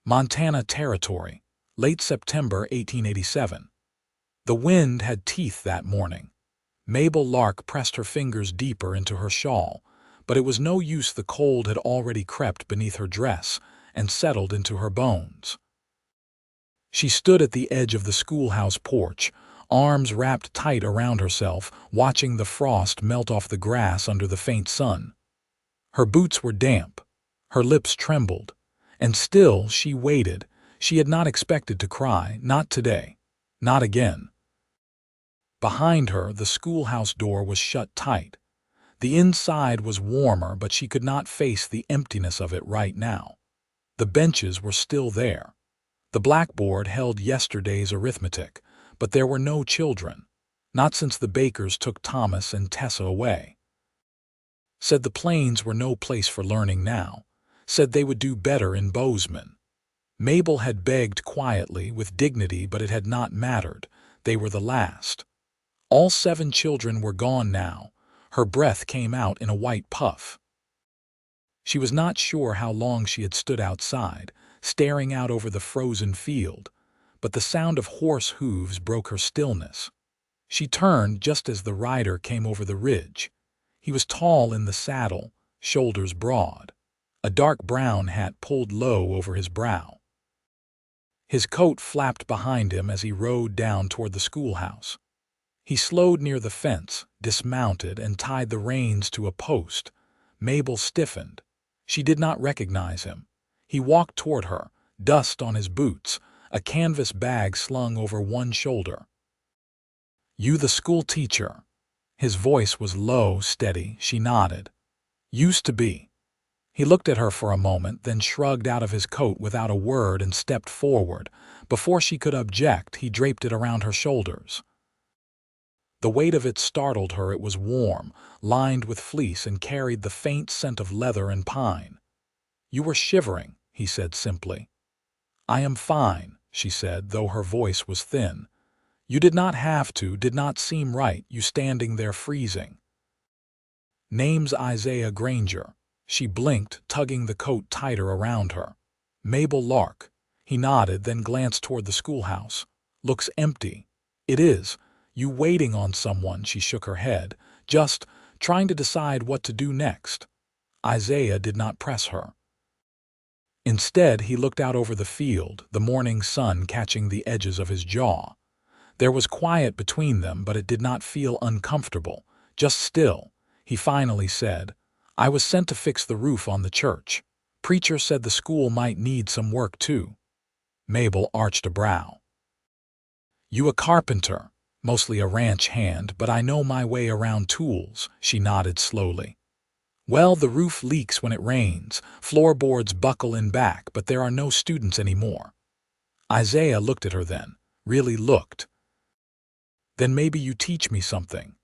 Montana Territory, late September 1887. The wind had teeth that morning. Mabel Lark pressed her fingers deeper into her shawl, but it was no use. The cold had already crept beneath her dress and settled into her bones. She stood at the edge of the schoolhouse porch, arms wrapped tight around herself, watching the frost melt off the grass under the faint sun. Her boots were damp, her lips trembled, and still she waited. She had not expected to cry, not today, not again. Behind her, the schoolhouse door was shut tight. The inside was warmer, but she could not face the emptiness of it right now. The benches were still there. The blackboard held yesterday's arithmetic, but there were no children, not since the Bakers took Thomas and Tessa away. Said the Plains were no place for learning now, said they would do better in Bozeman. Mabel had begged quietly, with dignity, but it had not mattered. They were the last. All 7 children were gone now. Her breath came out in a white puff. She was not sure how long she had stood outside, staring out over the frozen field, but the sound of horse hooves broke her stillness. She turned just as the rider came over the ridge. He was tall in the saddle, shoulders broad, a dark brown hat pulled low over his brow. His coat flapped behind him as he rode down toward the schoolhouse. He slowed near the fence, dismounted, and tied the reins to a post. Mabel stiffened. She did not recognize him. He walked toward her, dust on his boots, a canvas bag slung over one shoulder. "You the school teacher?" His voice was low, steady. She nodded. "Used to be." He looked at her for a moment, then shrugged out of his coat without a word and stepped forward. Before she could object, he draped it around her shoulders. The weight of it startled her. It was warm, lined with fleece, and carried the faint scent of leather and pine. "You were shivering," he said simply. "I am fine," she said, though her voice was thin. "You did not have to, did not seem right, you standing there freezing." "Name's Isaiah Granger." She blinked, tugging the coat tighter around her. "Mabel Lark." He nodded, then glanced toward the schoolhouse. "Looks empty." "It is. You waiting on someone?" She shook her head, just trying to decide what to do next. Isaiah did not press her. Instead, he looked out over the field, the morning sun catching the edges of his jaw. There was quiet between them, but it did not feel uncomfortable, just still. He finally said, "I was sent to fix the roof on the church. Preacher said the school might need some work too." Mabel arched a brow. "You a carpenter?" "Mostly a ranch hand, but I know my way around tools," she nodded slowly. "Well, the roof leaks when it rains, floorboards buckle in back, but there are no students anymore." Isaiah looked at her then, really looked. "Then maybe you teach me something."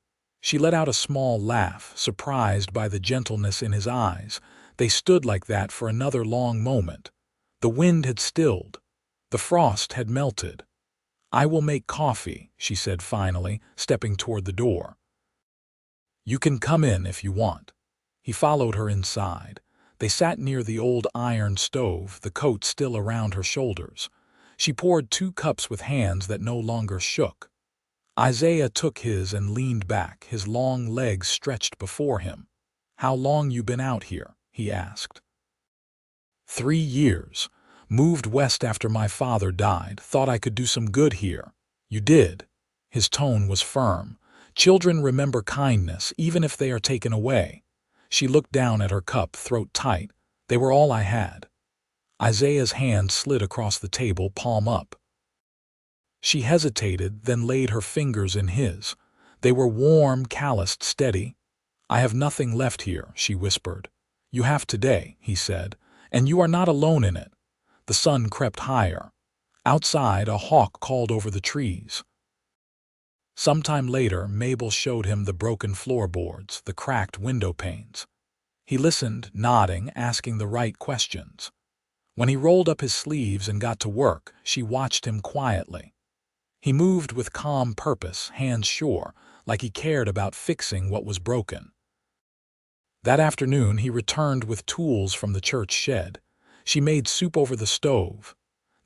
She let out a small laugh, surprised by the gentleness in his eyes. They stood like that for another long moment. The wind had stilled. The frost had melted. "I will make coffee," she said finally, stepping toward the door. "You can come in if you want." He followed her inside. They sat near the old iron stove, the coat still around her shoulders. She poured 2 cups with hands that no longer shook. Isaiah took his and leaned back, his long legs stretched before him. "How long you been out here?" he asked. 3 years. Moved west after my father died. Thought I could do some good here." "You did." His tone was firm. "Children remember kindness, even if they are taken away." She looked down at her cup, throat tight. "They were all I had." Isaiah's hand slid across the table, palm up. She hesitated, then laid her fingers in his. They were warm, calloused, steady. "I have nothing left here," she whispered. "You have today," he said, "and you are not alone in it." The sun crept higher. Outside, a hawk called over the trees. Sometime later, Mabel showed him the broken floorboards, the cracked window panes. He listened, nodding, asking the right questions. When he rolled up his sleeves and got to work, she watched him quietly. He moved with calm purpose, hands sure, like he cared about fixing what was broken. That afternoon, he returned with tools from the church shed. She made soup over the stove.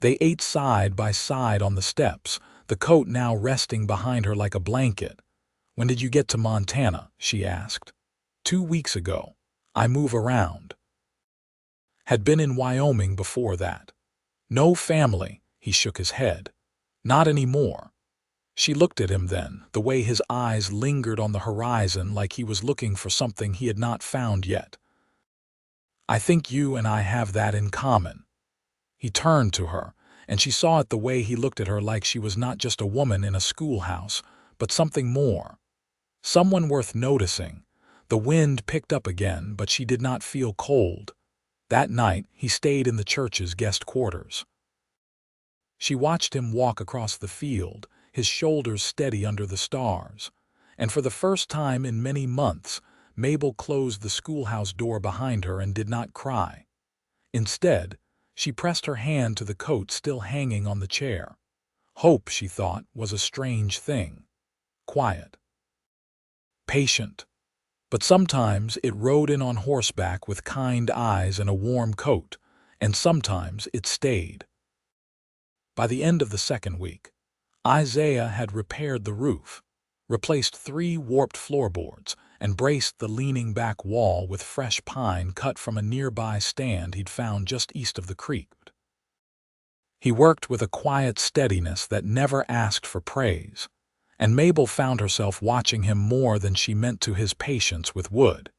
They ate side by side on the steps, the coat now resting behind her like a blanket. "When did you get to Montana?" she asked. "2 weeks ago. I move around." Had been in Wyoming before that. "No family," he shook his head. "Not anymore." She looked at him then, the way his eyes lingered on the horizon like he was looking for something he had not found yet. "I think you and I have that in common." He turned to her, and she saw it the way he looked at her, like she was not just a woman in a schoolhouse, but something more. Someone worth noticing. The wind picked up again, but she did not feel cold. That night, he stayed in the church's guest quarters. She watched him walk across the field, his shoulders steady under the stars. And for the first time in many months, Mabel closed the schoolhouse door behind her and did not cry. Instead, she pressed her hand to the coat still hanging on the chair. Hope, she thought, was a strange thing. Quiet. Patient. But sometimes it rode in on horseback with kind eyes and a warm coat, and sometimes it stayed. By the end of the second week, Isaiah had repaired the roof, replaced 3 warped floorboards, and braced the leaning back wall with fresh pine cut from a nearby stand he'd found just east of the creek. He worked with a quiet steadiness that never asked for praise, and Mabel found herself watching him more than she meant to his patience with wood.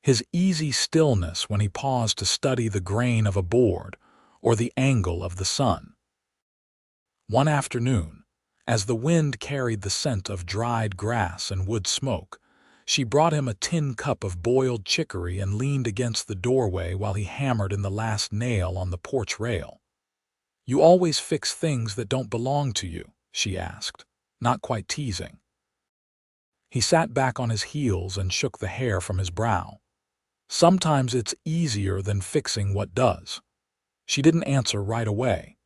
His easy stillness when he paused to study the grain of a board or the angle of the sun. One afternoon, as the wind carried the scent of dried grass and wood smoke, she brought him a tin cup of boiled chicory and leaned against the doorway while he hammered in the last nail on the porch rail. "You always fix things that don't belong to you?" she asked, not quite teasing. He sat back on his heels and shook the hair from his brow. "Sometimes it's easier than fixing what does." She didn't answer right away.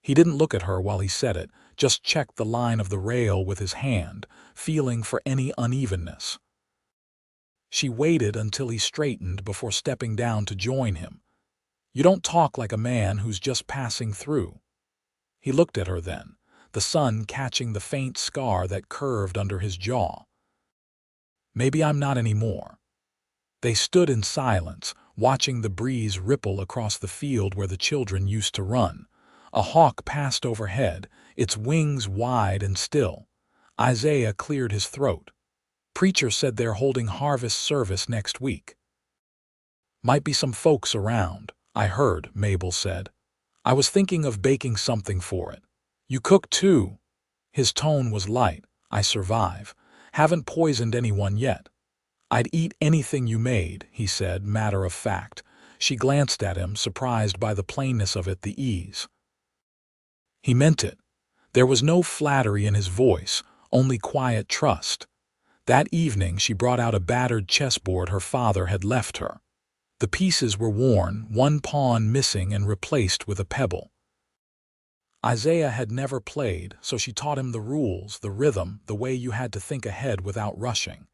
He didn't look at her while he said it, just checked the line of the rail with his hand, feeling for any unevenness. She waited until he straightened before stepping down to join him. "You don't talk like a man who's just passing through." He looked at her then, the sun catching the faint scar that curved under his jaw. "Maybe I'm not anymore." They stood in silence, watching the breeze ripple across the field where the children used to run. A hawk passed overhead, its wings wide and still. Isaiah cleared his throat. "Preacher said they're holding harvest service next week." "Might be some folks around, I heard," Mabel said. "I was thinking of baking something for it." "You cook too?" His tone was light. "I survive. Haven't poisoned anyone yet." "I'd eat anything you made," he said, matter of fact. She glanced at him, surprised by the plainness of it, the ease. He meant it. There was no flattery in his voice, only quiet trust. That evening she brought out a battered chessboard her father had left her. The pieces were worn, one pawn missing and replaced with a pebble. Isaiah had never played, so she taught him the rules, the rhythm, the way you had to think ahead without rushing.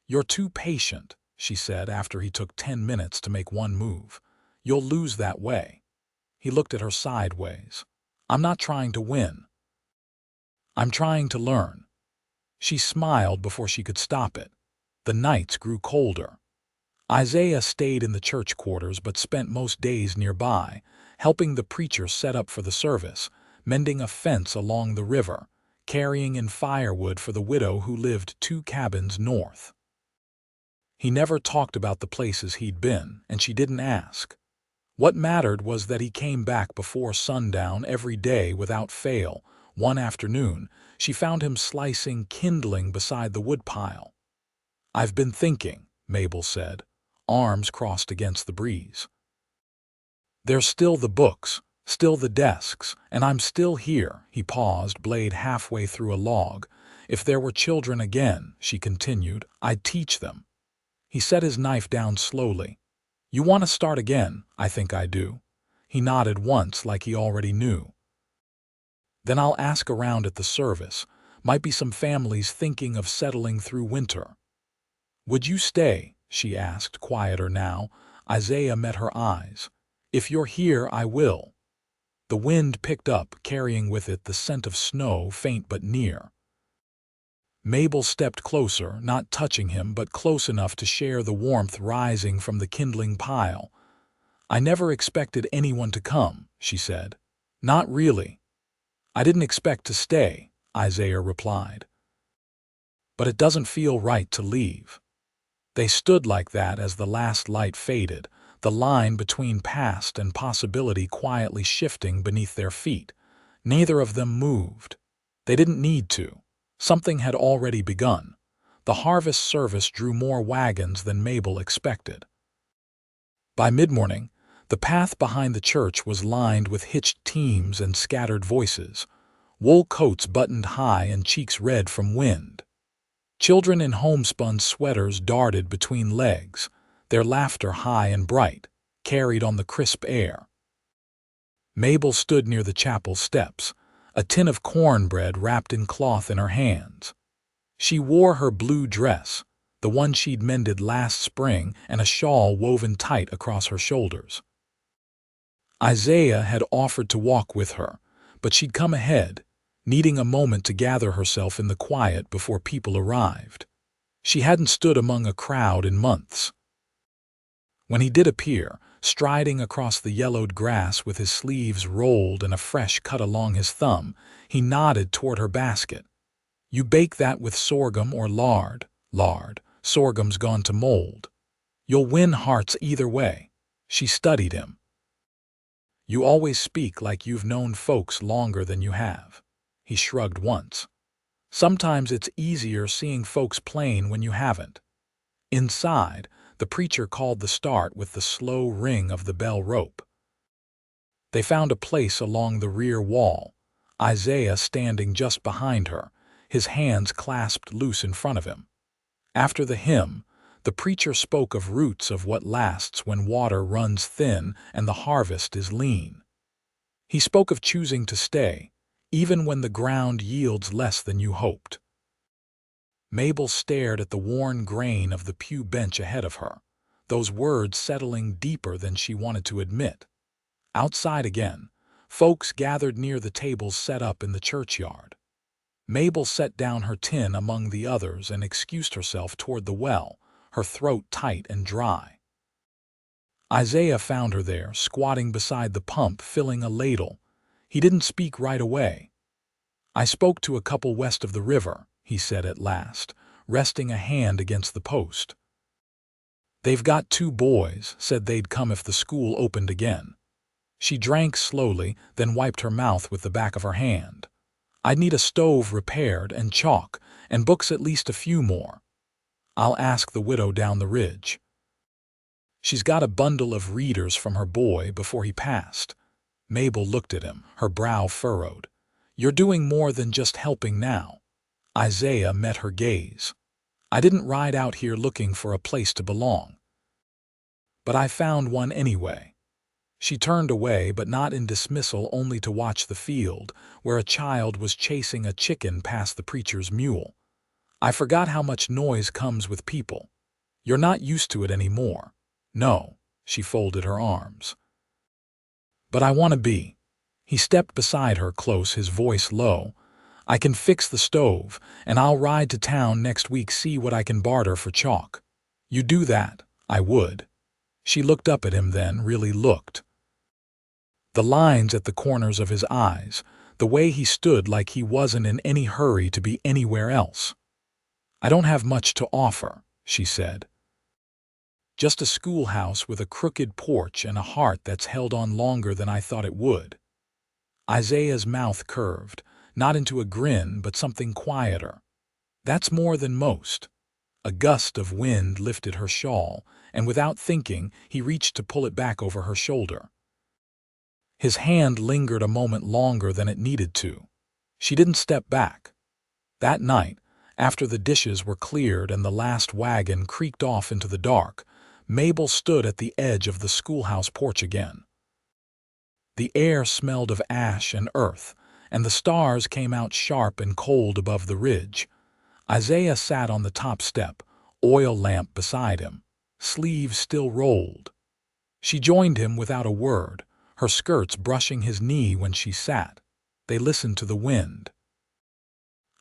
"You're too patient," she said after he took 10 minutes to make one move. "You'll lose that way." He looked at her sideways. "I'm not trying to win. I'm trying to learn." She smiled before she could stop it. The nights grew colder. Isaiah stayed in the church quarters but spent most days nearby, helping the preacher set up for the service, mending a fence along the river, carrying in firewood for the widow who lived 2 cabins north. He never talked about the places he'd been, and she didn't ask. What mattered was that he came back before sundown every day without fail. One afternoon, she found him slicing kindling beside the woodpile. "I've been thinking," Mabel said, arms crossed against the breeze. "There's still the books, still the desks, and I'm still here." He paused, blade halfway through a log. "If there were children again," she continued, "I'd teach them." He set his knife down slowly. "You want to start again?" "I think I do." He nodded once like he already knew. "Then I'll ask around at the service. Might be some families thinking of settling through winter." "Would you stay?" she asked, quieter now. Isaiah met her eyes. If you're here, I will." The wind picked up, carrying with it the scent of snow, faint but near. Mabel stepped closer, not touching him, but close enough to share the warmth rising from the kindling pile. "I never expected anyone to come," she said. "Not really." "I didn't expect to stay," Isaiah replied. "But it doesn't feel right to leave." They stood like that as the last light faded, the line between past and possibility quietly shifting beneath their feet. Neither of them moved. They didn't need to. Something had already begun. The harvest service drew more wagons than Mabel expected. By mid-morning, the path behind the church was lined with hitched teams and scattered voices, wool coats buttoned high and cheeks red from wind. Children in homespun sweaters darted between legs, their laughter high and bright, carried on the crisp air. Mabel stood near the chapel steps, a tin of cornbread wrapped in cloth in her hands. She wore her blue dress, the one she'd mended last spring, and a shawl woven tight across her shoulders. Isaiah had offered to walk with her, but she'd come ahead, needing a moment to gather herself in the quiet before people arrived. She hadn't stood among a crowd in months. When he did appear, striding across the yellowed grass with his sleeves rolled and a fresh cut along his thumb, he nodded toward her basket. "You bake that with sorghum or lard?" "Lard. Sorghum's gone to mold." "You'll win hearts either way." She studied him. "You always speak like you've known folks longer than you have." He shrugged once. "Sometimes it's easier seeing folks plain when you haven't." Inside, the preacher called the start with the slow ring of the bell rope. They found a place along the rear wall, Isaiah standing just behind her, his hands clasped loose in front of him. After the hymn, the preacher spoke of roots of what lasts when water runs thin and the harvest is lean. He spoke of choosing to stay, even when the ground yields less than you hoped. Mabel stared at the worn grain of the pew bench ahead of her, those words settling deeper than she wanted to admit. Outside again, folks gathered near the tables set up in the churchyard. Mabel set down her tin among the others and excused herself toward the well, her throat tight and dry. Isaiah found her there, squatting beside the pump, filling a ladle. He didn't speak right away. "I spoke to a couple west of the river," he said at last, resting a hand against the post. "They've got 2 boys, said they'd come if the school opened again." She drank slowly, then wiped her mouth with the back of her hand. "I'd need a stove repaired and chalk, and books at least a few more. I'll ask the widow down the ridge. She's got a bundle of readers from her boy before he passed." Mabel looked at him, her brow furrowed. "You're doing more than just helping now." Isaiah met her gaze. "I didn't ride out here looking for a place to belong. But I found one anyway." She turned away, but not in dismissal, only to watch the field, where a child was chasing a chicken past the preacher's mule. "I forgot how much noise comes with people. You're not used to it anymore." "No." She folded her arms. "But I want to be." He stepped beside her close, his voice low. "I can fix the stove, and I'll ride to town next week, see what I can barter for chalk." "You do that?" "I would." She looked up at him then, really looked. The lines at the corners of his eyes, the way he stood like he wasn't in any hurry to be anywhere else. "I don't have much to offer," she said. "Just a schoolhouse with a crooked porch and a heart that's held on longer than I thought it would." Isaiah's mouth curved, not into a grin, but something quieter. "That's more than most." A gust of wind lifted her shawl, and without thinking, he reached to pull it back over her shoulder. His hand lingered a moment longer than it needed to. She didn't step back. That night, after the dishes were cleared and the last wagon creaked off into the dark, Mabel stood at the edge of the schoolhouse porch again. The air smelled of ash and earth, and the stars came out sharp and cold above the ridge. Isaiah sat on the top step, oil lamp beside him, sleeves still rolled. She joined him without a word, her skirts brushing his knee when she sat. They listened to the wind.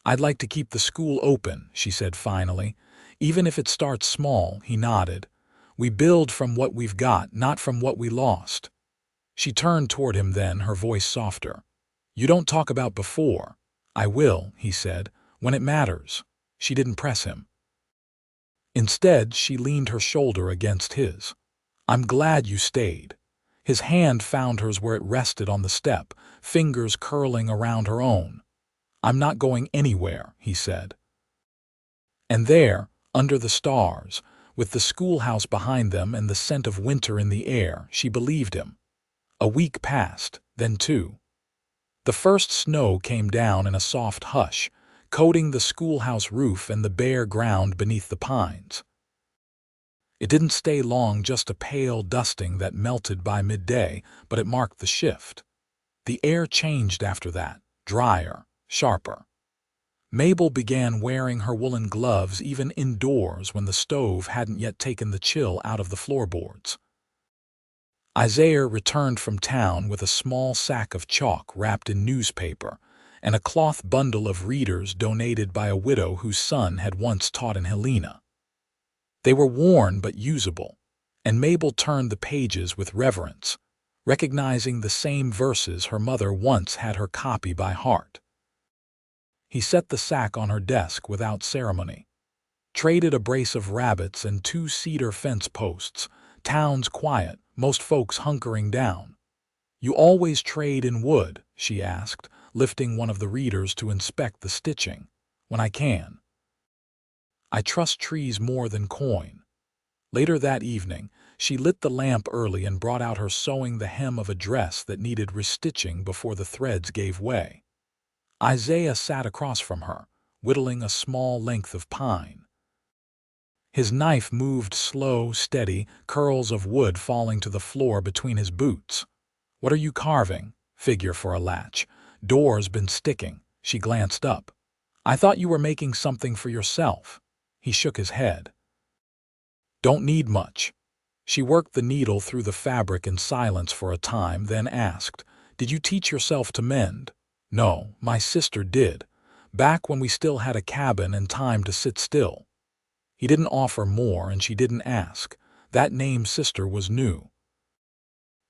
"I'd like to keep the school open," she said finally. "Even if it starts small," he nodded. "We build from what we've got, not from what we lost." She turned toward him then, her voice softer. "You don't talk about before." "I will," he said, "when it matters." She didn't press him. Instead, she leaned her shoulder against his. "I'm glad you stayed." His hand found hers where it rested on the step, fingers curling around her own. "I'm not going anywhere," he said. And there, under the stars, with the schoolhouse behind them and the scent of winter in the air, she believed him. A week passed, then two. The first snow came down in a soft hush, coating the schoolhouse roof and the bare ground beneath the pines. It didn't stay long, just a pale dusting that melted by midday, but it marked the shift. The air changed after that, drier, sharper. Mabel began wearing her woolen gloves even indoors when the stove hadn't yet taken the chill out of the floorboards. Isaiah returned from town with a small sack of chalk wrapped in newspaper and a cloth bundle of readers donated by a widow whose son had once taught in Helena. They were worn but usable, and Mabel turned the pages with reverence, recognizing the same verses her mother once had her copy by heart. He set the sack on her desk without ceremony. Traded a brace of rabbits and 2 cedar fence posts. Town's quiet, most folks hunkering down. "You always trade in wood?" she asked, lifting one of the readers to inspect the stitching. "When I can. I trust trees more than coin." Later that evening, she lit the lamp early and brought out her sewing the hem of a dress that needed restitching before the threads gave way. Isaiah sat across from her, whittling a small length of pine. His knife moved slow, steady, curls of wood falling to the floor between his boots. "What are you carving?" "Figure for a latch. Door's been sticking." She glanced up. "I thought you were making something for yourself." He shook his head. "Don't need much." She worked the needle through the fabric in silence for a time, then asked, "Did you teach yourself to mend?" "No, my sister did, back when we still had a cabin and time to sit still." He didn't offer more, and she didn't ask. That name sister was new.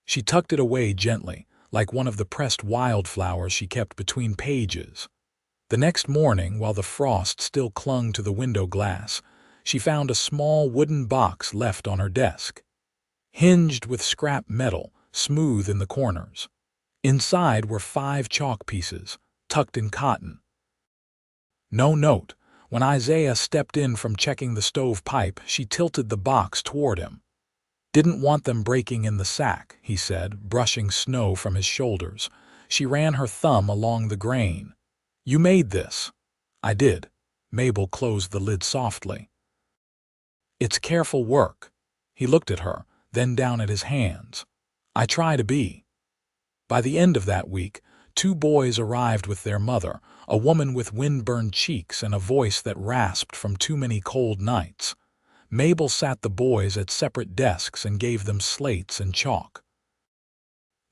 She tucked it away gently, like one of the pressed wildflowers she kept between pages. The next morning, while the frost still clung to the window glass, she found a small wooden box left on her desk. Hinged with scrap metal, smooth in the corners. Inside were 5 chalk pieces, tucked in cotton. No note. When Isaiah stepped in from checking the stovepipe, she tilted the box toward him. "Didn't want them breaking in the sack," he said, brushing snow from his shoulders. She ran her thumb along the grain. "You made this." "I did." Mabel closed the lid softly. "It's careful work." He looked at her, then down at his hands. "I try to be." By the end of that week, 2 boys arrived with their mother, a woman with wind-burned cheeks and a voice that rasped from too many cold nights. Mabel sat the boys at separate desks and gave them slates and chalk.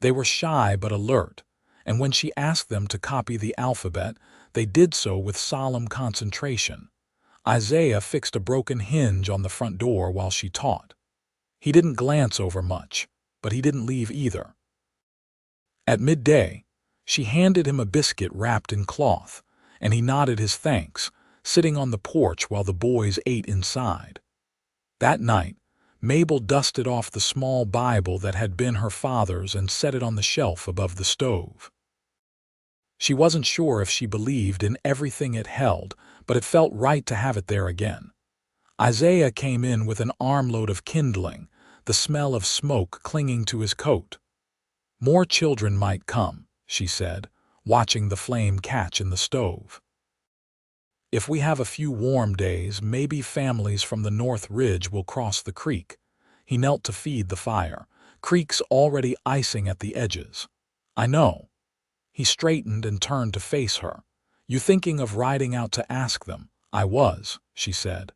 They were shy but alert, and when she asked them to copy the alphabet, they did so with solemn concentration. Isaiah fixed a broken hinge on the front door while she taught. He didn't glance over much, but he didn't leave either. At midday, she handed him a biscuit wrapped in cloth, and he nodded his thanks, sitting on the porch while the boys ate inside. That night, Mabel dusted off the small Bible that had been her father's and set it on the shelf above the stove. She wasn't sure if she believed in everything it held, but it felt right to have it there again. Isaiah came in with an armload of kindling, the smell of smoke clinging to his coat. "More children might come," she said, watching the flame catch in the stove. "If we have a few warm days, maybe families from the North Ridge will cross the creek." He knelt to feed the fire, creeks already icing at the edges. "I know." He straightened and turned to face her. "You thinking of riding out to ask them?" "I was," she said.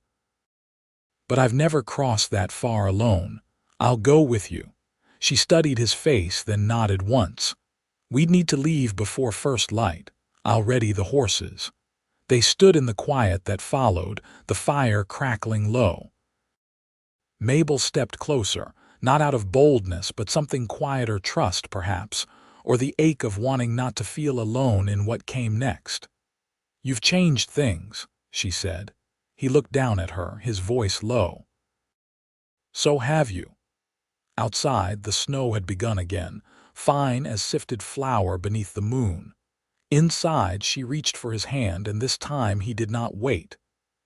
"But I've never crossed that far alone. I'll go with you." She studied his face, then nodded once. "We'd need to leave before first light. I'll ready the horses." They stood in the quiet that followed, the fire crackling low. Mabel stepped closer, not out of boldness, but something quieter, trust perhaps, or the ache of wanting not to feel alone in what came next. "You've changed things," she said. He looked down at her, his voice low. "So have you." Outside, the snow had begun again, fine as sifted flour beneath the moon. Inside, she reached for his hand, and this time he did not wait.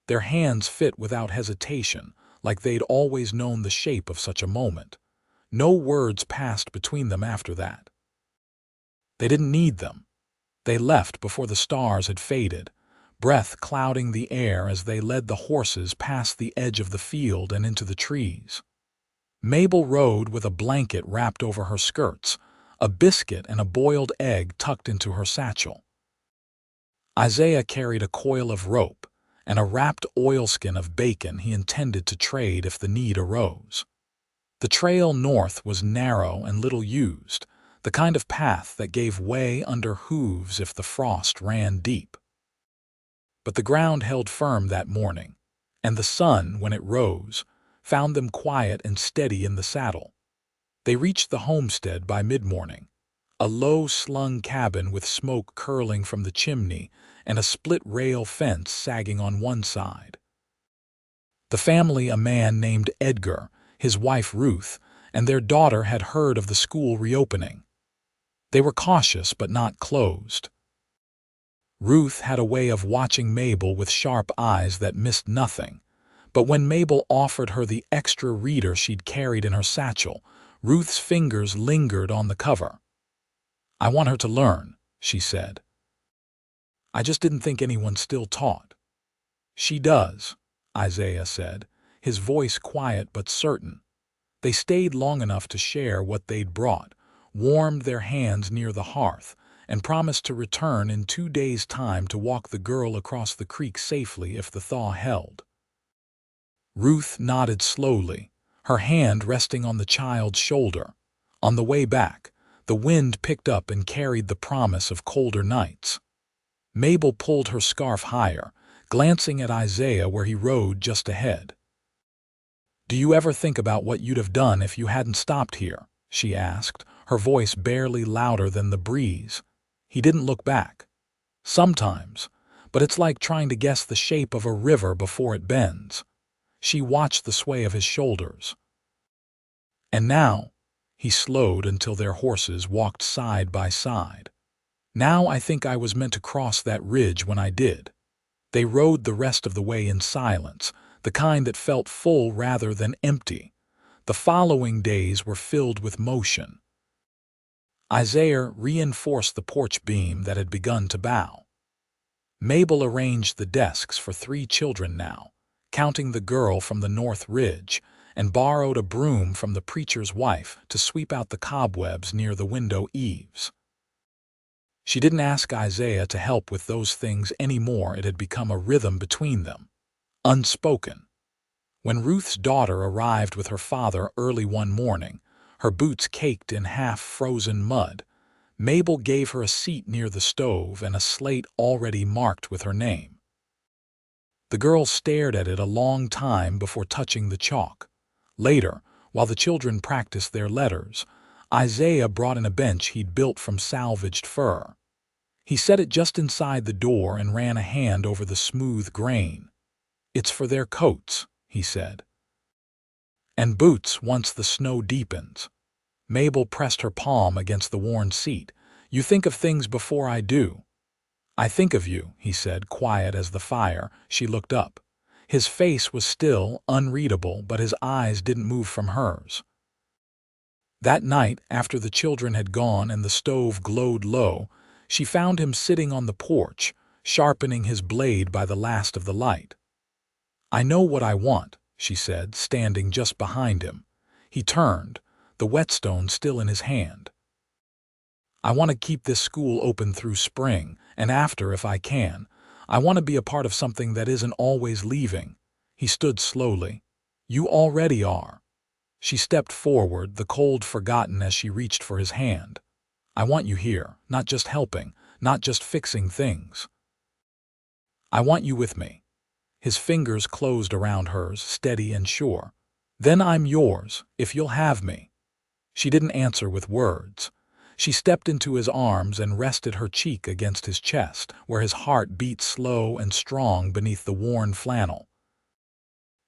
Their hands fit without hesitation, like they'd always known the shape of such a moment. No words passed between them after that. They didn't need them. They left before the stars had faded, breath clouding the air as they led the horses past the edge of the field and into the trees. Mabel rode with a blanket wrapped over her skirts, a biscuit and a boiled egg tucked into her satchel. Isaiah carried a coil of rope and a wrapped oilskin of bacon he intended to trade if the need arose. The trail north was narrow and little used, the kind of path that gave way under hooves if the frost ran deep. But the ground held firm that morning, and the sun, when it rose, found them quiet and steady in the saddle. They reached the homestead by mid-morning, a low-slung cabin with smoke curling from the chimney and a split-rail fence sagging on one side. The family, a man named Edgar, his wife Ruth, and their daughter had heard of the school reopening. They were cautious but not closed. Ruth had a way of watching Mabel with sharp eyes that missed nothing, but when Mabel offered her the extra reader she'd carried in her satchel, Ruth's fingers lingered on the cover. "I want her to learn," she said. "I just didn't think anyone still taught." "She does," Isaiah said, his voice quiet but certain. They stayed long enough to share what they'd brought, warmed their hands near the hearth, and promised to return in 2 days' time to walk the girl across the creek safely if the thaw held. Ruth nodded slowly, her hand resting on the child's shoulder. On the way back, the wind picked up and carried the promise of colder nights. Mabel pulled her scarf higher, glancing at Isaiah where he rode just ahead. "Do you ever think about what you'd have done if you hadn't stopped here?" she asked, her voice barely louder than the breeze. He didn't look back. "Sometimes, but it's like trying to guess the shape of a river before it bends." She watched the sway of his shoulders. "And now," he slowed until their horses walked side by side. "Now I think I was meant to cross that ridge when I did." They rode the rest of the way in silence, the kind that felt full rather than empty. The following days were filled with motion. Isaiah reinforced the porch beam that had begun to bow. Mabel arranged the desks for 3 children now, counting the girl from the North Ridge, and borrowed a broom from the preacher's wife to sweep out the cobwebs near the window eaves. She didn't ask Isaiah to help with those things anymore. It had become a rhythm between them, unspoken. When Ruth's daughter arrived with her father early one morning, her boots caked in half-frozen mud, Mabel gave her a seat near the stove and a slate already marked with her name. The girl stared at it a long time before touching the chalk. Later, while the children practiced their letters, Isaiah brought in a bench he'd built from salvaged fur. He set it just inside the door and ran a hand over the smooth grain. "It's for their coats," he said. "And boots once the snow deepens." Mabel pressed her palm against the worn seat. "You think of things before I do." "I think of you," he said, quiet as the fire. She looked up. His face was still, unreadable, but his eyes didn't move from hers. That night, after the children had gone and the stove glowed low, she found him sitting on the porch, sharpening his blade by the last of the light. "I know what I want," she said, standing just behind him. He turned, the whetstone still in his hand. "I want to keep this school open through spring, and after if I can. I want to be a part of something that isn't always leaving." He stood slowly. "You already are." She stepped forward, the cold forgotten as she reached for his hand. I want you here, not just helping, not just fixing things. I want you with me. His fingers closed around hers, steady and sure. Then I'm yours, if you'll have me. She didn't answer with words. She stepped into his arms and rested her cheek against his chest, where his heart beat slow and strong beneath the worn flannel.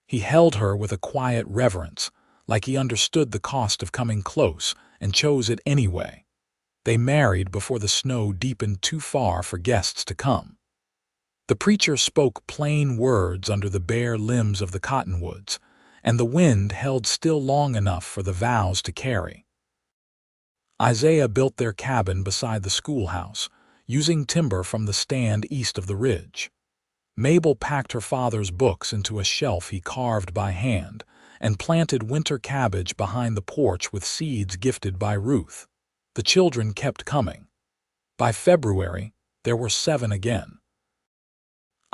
He held her with a quiet reverence, like he understood the cost of coming close and chose it anyway. They married before the snow deepened too far for guests to come. The preacher spoke plain words under the bare limbs of the cottonwoods, and the wind held still long enough for the vows to carry. Isaiah built their cabin beside the schoolhouse, using timber from the stand east of the ridge. Mabel packed her father's books into a shelf he carved by hand and planted winter cabbage behind the porch with seeds gifted by Ruth. The children kept coming. By February, there were 7 again.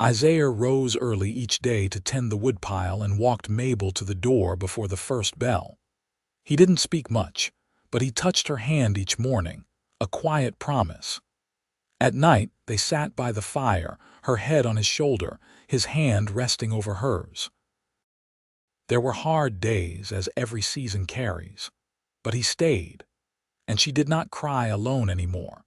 Isaiah rose early each day to tend the woodpile and walked Mabel to the door before the first bell. He didn't speak much, but he touched her hand each morning, a quiet promise. At night, they sat by the fire, her head on his shoulder, his hand resting over hers. There were hard days, as every season carries, but he stayed, and she did not cry alone anymore.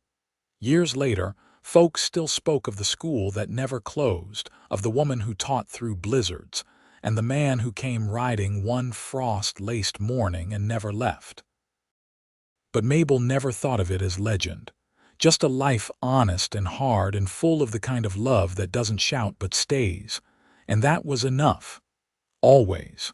Years later, folks still spoke of the school that never closed, of the woman who taught through blizzards, and the man who came riding one frost-laced morning and never left. But Mabel never thought of it as legend, just a life honest and hard and full of the kind of love that doesn't shout but stays, and that was enough, always.